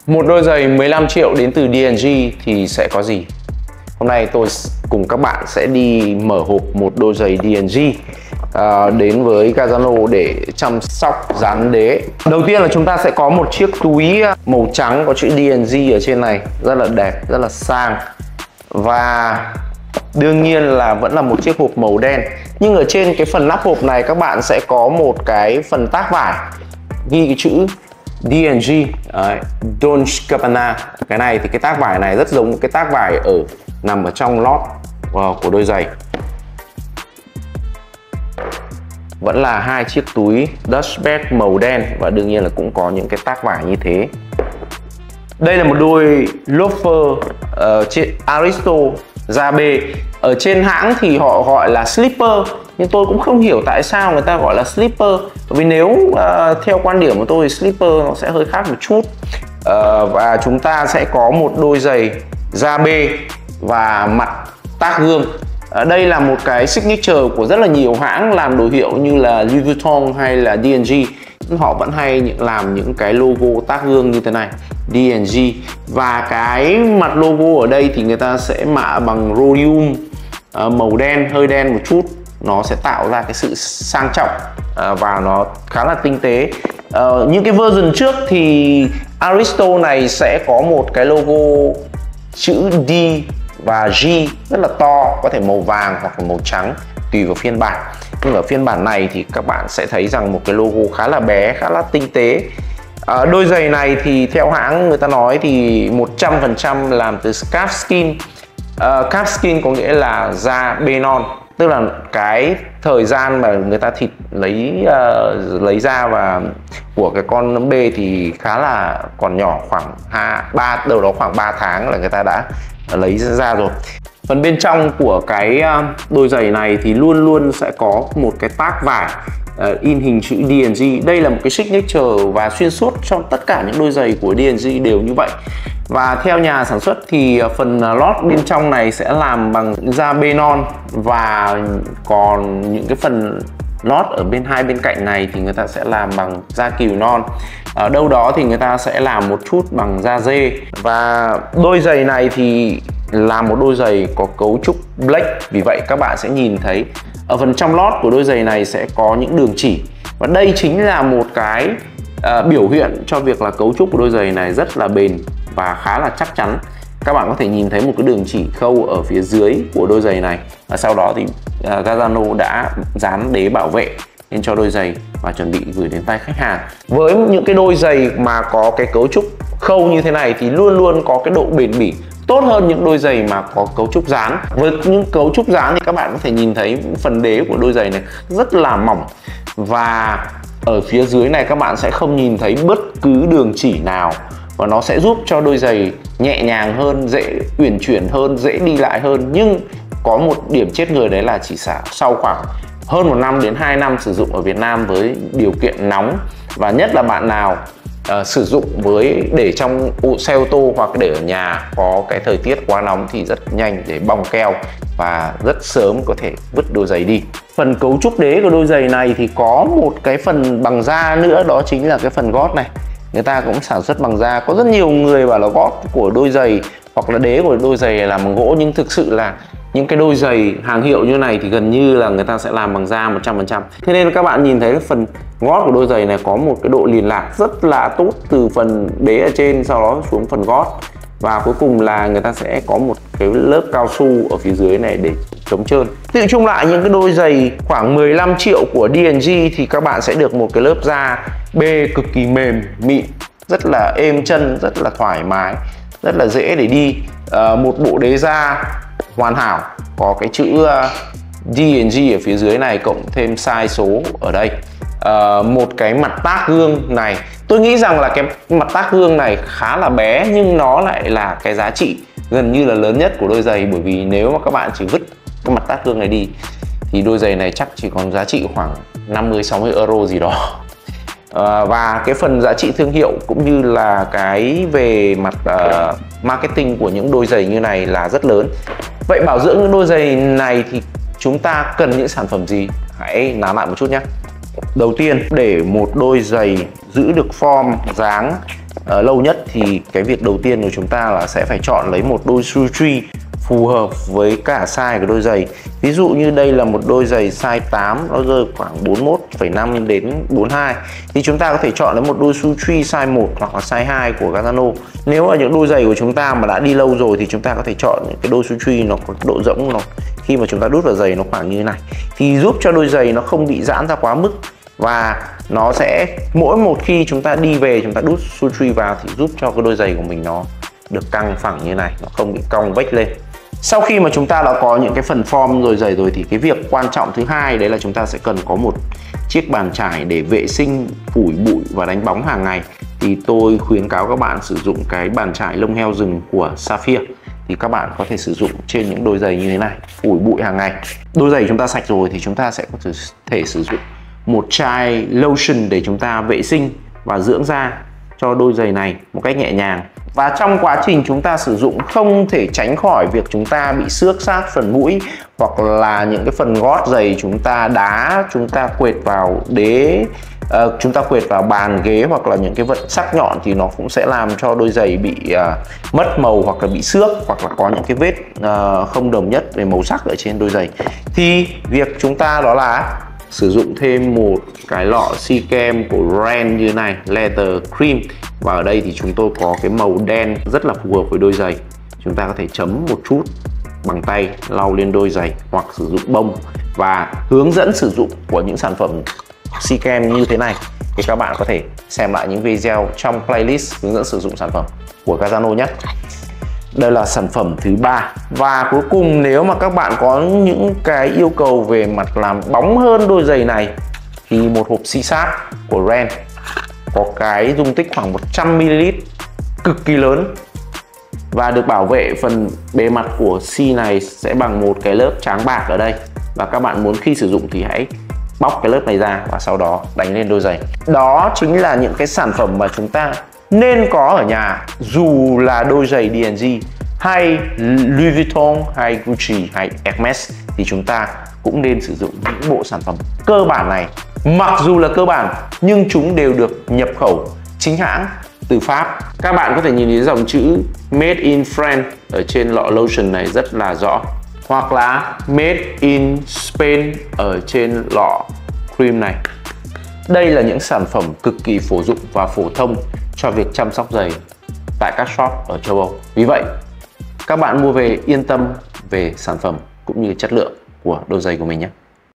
Một đôi giày 15 triệu đến từ D&G thì sẽ có gì? Hôm nay tôi cùng các bạn sẽ đi mở hộp một đôi giày D&G đến với Gazano để chăm sóc dán đế. Đầu tiên là chúng ta sẽ có một chiếc túi màu trắng có chữ D&G ở trên này, rất là đẹp, rất là sang. Và đương nhiên là vẫn là một chiếc hộp màu đen. Nhưng ở trên cái phần nắp hộp này các bạn sẽ có một cái phần tác vải ghi cái chữ D&G, Dolce & Gabbana. Cái này thì cái tác vải này rất giống cái tác vải nằm ở trong lót của đôi giày. Vẫn là hai chiếc túi dust bag màu đen và đương nhiên là cũng có những cái tác vải như thế. Đây là một đôi loafer trên Aristo da B. Ở trên hãng thì họ gọi là slipper, nhưng tôi cũng không hiểu tại sao người ta gọi là slipper. Bởi vì nếu theo quan điểm của tôi thì slipper nó sẽ hơi khác một chút. Và chúng ta sẽ có một đôi giày da B và mặt tác gương. Đây là một cái signature của rất là nhiều hãng làm đồ hiệu như là Louis Vuitton hay là D&G. Họ vẫn hay làm những cái logo tác gương như thế này, D&G. Và cái mặt logo ở đây thì người ta sẽ mạ bằng rhodium màu đen, hơi đen một chút. Nó sẽ tạo ra cái sự sang trọng và nó khá là tinh tế. Những cái version trước thì Aristo này sẽ có một cái logo chữ D và G rất là to, có thể màu vàng hoặc là màu trắng tùy vào phiên bản. Nhưng ở phiên bản này thì các bạn sẽ thấy rằng một cái logo khá là bé, khá là tinh tế. Đôi giày này thì theo hãng người ta nói thì 100% làm từ calfskin. Calfskin có nghĩa là da bê non, tức là cái thời gian mà người ta thịt lấy da và của cái con bê thì khá là còn nhỏ, khoảng đâu đó khoảng 3 tháng là người ta đã lấy ra rồi. Phần bên trong của cái đôi giày này thì luôn luôn sẽ có một cái tác vải in hình chữ D&G. Đây là một cái signature và xuyên suốt trong tất cả những đôi giày của D&G đều như vậy. Và theo nhà sản xuất thì phần lót bên trong này sẽ làm bằng da bê non, và còn những cái phần lót ở hai bên cạnh này thì người ta sẽ làm bằng da cừu non. Ở đâu đó thì người ta sẽ làm một chút bằng da dê. Và đôi giày này thì là một đôi giày có cấu trúc black, vì vậy các bạn sẽ nhìn thấy ở phần trong lót của đôi giày này sẽ có những đường chỉ. Và đây chính là một cái biểu hiện cho việc là cấu trúc của đôi giày này rất là bền và khá là chắc chắn. Các bạn có thể nhìn thấy một cái đường chỉ khâu ở phía dưới của đôi giày này. Và sau đó thì Gazano đã dán đế bảo vệ lên cho đôi giày và chuẩn bị gửi đến tay khách hàng. Với những cái đôi giày mà có cái cấu trúc khâu như thế này thì luôn luôn có cái độ bền bỉ tốt hơn những đôi giày mà có cấu trúc dán. Với những cấu trúc dán thì các bạn có thể nhìn thấy phần đế của đôi giày này rất là mỏng, và ở phía dưới này các bạn sẽ không nhìn thấy bất cứ đường chỉ nào, và nó sẽ giúp cho đôi giày nhẹ nhàng hơn, dễ uyển chuyển hơn, dễ đi lại hơn. Nhưng có một điểm chết người, đấy là chỉ sau khoảng hơn 1 năm đến 2 năm sử dụng ở Việt Nam với điều kiện nóng, và nhất là bạn nào sử dụng để trong xe ô tô hoặc để ở nhà có cái thời tiết quá nóng thì rất nhanh để bong keo và rất sớm có thể vứt đôi giày đi. Phần cấu trúc đế của đôi giày này thì có một cái phần bằng da nữa, đó chính là cái phần gót này. Người ta cũng sản xuất bằng da. Có rất nhiều người bảo là gót của đôi giày hoặc là đế của đôi giày làm bằng gỗ, nhưng thực sự là những cái đôi giày hàng hiệu như này thì gần như là người ta sẽ làm bằng da 100%. Thế nên các bạn nhìn thấy phần gót của đôi giày này có một cái độ liền lạc rất là tốt từ phần đế ở trên, sau đó xuống phần gót, và cuối cùng là người ta sẽ có một cái lớp cao su ở phía dưới này để chống trơn. Tự chung lại những cái đôi giày khoảng 15 triệu của D&G thì các bạn sẽ được một cái lớp da B cực kỳ mềm, mịn, rất là êm chân, rất là thoải mái, rất là dễ để đi. Một bộ đế da hoàn hảo, có cái chữ D&G ở phía dưới này, cộng thêm size số ở đây. Một cái mặt tác gương này, tôi nghĩ rằng là cái mặt tác gương này khá là bé, nhưng nó lại là cái giá trị gần như là lớn nhất của đôi giày. Bởi vì nếu mà các bạn chỉ vứt cái mặt tác gương này đi thì đôi giày này chắc chỉ còn giá trị khoảng 50-60 euro gì đó. Và cái phần giá trị thương hiệu cũng như là cái về mặt marketing của những đôi giày như này là rất lớn. Vậy bảo dưỡng những đôi giày này thì chúng ta cần những sản phẩm gì? Hãy nói lại một chút nhé. Đầu tiên, để một đôi giày giữ được form, dáng lâu nhất thì cái việc đầu tiên của chúng ta là sẽ phải chọn lấy một đôi shoe phù hợp với cả size của đôi giày. Ví dụ như đây là một đôi giày size 8, nó rơi khoảng 41,5 đến 42, thì chúng ta có thể chọn lấy một đôi shoe size 1 hoặc là size 2 của Gazzano. Nếu ở những đôi giày của chúng ta mà đã đi lâu rồi thì chúng ta có thể chọn những cái đôi shoe nó có độ rỗng, nó khi mà chúng ta đút vào giày nó khoảng như thế này, thì giúp cho đôi giày nó không bị giãn ra quá mức, và nó sẽ mỗi một khi chúng ta đi về chúng ta đút shoe vào thì giúp cho cái đôi giày của mình nó được căng phẳng như này, nó không bị cong vách lên. Sau khi mà chúng ta đã có những cái phần form rồi giày rồi thì cái việc quan trọng thứ hai đấy là chúng ta sẽ cần có một chiếc bàn chải để vệ sinh, phủi bụi và đánh bóng hàng ngày. Thì tôi khuyến cáo các bạn sử dụng cái bàn chải lông heo rừng của Saphir. Thì các bạn có thể sử dụng trên những đôi giày như thế này, phủi bụi hàng ngày. Đôi giày chúng ta sạch rồi thì chúng ta sẽ có thể sử dụng một chai lotion để chúng ta vệ sinh và dưỡng da cho đôi giày này một cách nhẹ nhàng. Và trong quá trình chúng ta sử dụng không thể tránh khỏi việc chúng ta bị xước sát phần mũi, hoặc là những cái phần gót giày chúng ta đá, chúng ta quệt vào đế, chúng ta quệt vào bàn ghế hoặc là những cái vật sắc nhọn, thì nó cũng sẽ làm cho đôi giày bị mất màu hoặc là bị xước, hoặc là có những cái vết không đồng nhất về màu sắc ở trên đôi giày. Thì việc chúng ta đó là sử dụng thêm một cái lọ xi kem của Ren như này, Leather Cream, và ở đây thì chúng tôi có cái màu đen rất là phù hợp với đôi giày. Chúng ta có thể chấm một chút bằng tay lau lên đôi giày hoặc sử dụng bông, và hướng dẫn sử dụng của những sản phẩm xi kem như thế này thì các bạn có thể xem lại những video trong playlist hướng dẫn sử dụng sản phẩm của Gazzano nhé. Đây là sản phẩm thứ 3. Và cuối cùng, nếu mà các bạn có những cái yêu cầu về mặt làm bóng hơn đôi giày này thì một hộp xi sát của Ren có cái dung tích khoảng 100ml, cực kỳ lớn, và được bảo vệ phần bề mặt của xi này sẽ bằng một cái lớp tráng bạc ở đây. Và các bạn muốn khi sử dụng thì hãy bóc cái lớp này ra và sau đó đánh lên đôi giày. Đó chính là những cái sản phẩm mà chúng ta nên có ở nhà, dù là đôi giày D&G hay Louis Vuitton hay Gucci hay Hermes, thì chúng ta cũng nên sử dụng những bộ sản phẩm cơ bản này. Mặc dù là cơ bản nhưng chúng đều được nhập khẩu chính hãng từ Pháp. Các bạn có thể nhìn thấy dòng chữ Made in France ở trên lọ lotion này rất là rõ, hoặc là Made in Spain ở trên lọ cream này. Đây là những sản phẩm cực kỳ phổ dụng và phổ thông cho việc chăm sóc giày tại các shop ở châu Âu. Vì vậy, các bạn mua về yên tâm về sản phẩm cũng như chất lượng của đôi giày của mình nhé.